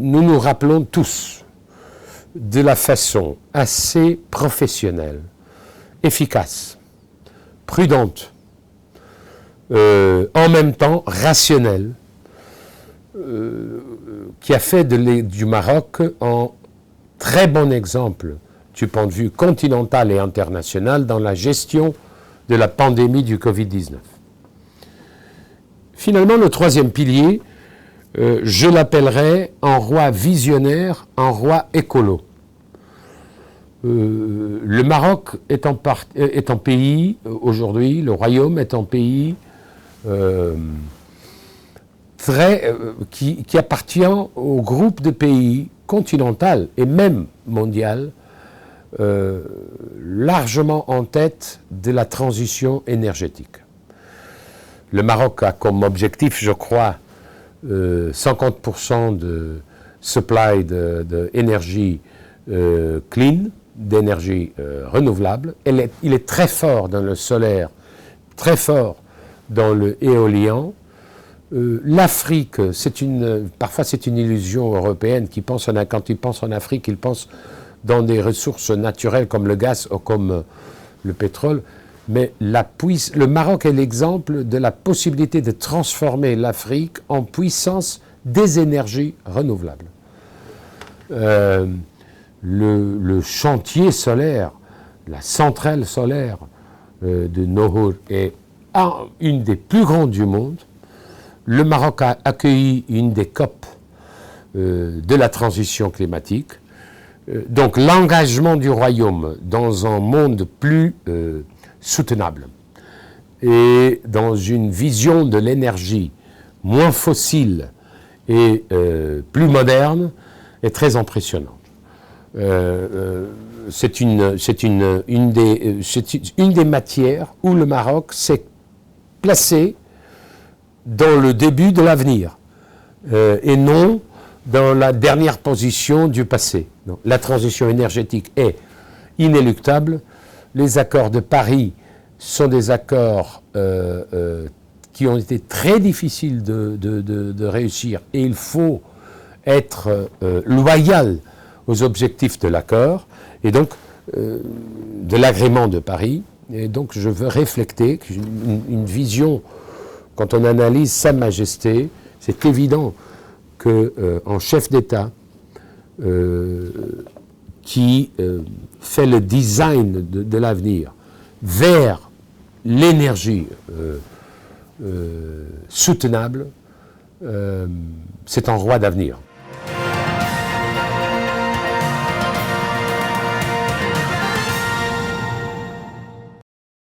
nous nous rappelons tous de la façon assez professionnelle, efficace, prudente, en même temps rationnelle, qui a fait du Maroc un très bon exemple du point de vue continental et international dans la gestion de la pandémie du Covid-19. Finalement, le troisième pilier, je l'appellerais un roi visionnaire, un roi écolo. Le Maroc est un pays, aujourd'hui, le royaume est un pays qui appartient au groupe de pays continental et même mondial, largement en tête de la transition énergétique. Le Maroc a comme objectif, je crois, 50% de supply d'énergie clean, d'énergie renouvelable. Il est très fort dans le solaire, très fort dans le éolien. L'Afrique, parfois c'est une illusion européenne qui pense quand ils pensent en Afrique, ils pensent dans des ressources naturelles comme le gaz ou comme le pétrole. Mais le Maroc est l'exemple de la possibilité de transformer l'Afrique en puissance des énergies renouvelables. Le chantier solaire, la centrale solaire de Nohour est une des plus grandes du monde. Le Maroc a accueilli une des COP de la transition climatique. Donc l'engagement du royaume dans un monde plus soutenable et dans une vision de l'énergie moins fossile et plus moderne est très impressionnante. C'est une des matières où le Maroc s'est placé dans le début de l'avenir et non dans la dernière position du passé. Donc, la transition énergétique est inéluctable. Les accords de Paris sont des accords qui ont été très difficiles de réussir et il faut être loyal aux objectifs de l'accord et donc de l'agrément de Paris. Et donc je veux refléter une vision, quand on analyse Sa Majesté, c'est évident qu'un chef d'État qui fait le design de l'avenir vers l'énergie soutenable, c'est un roi d'avenir.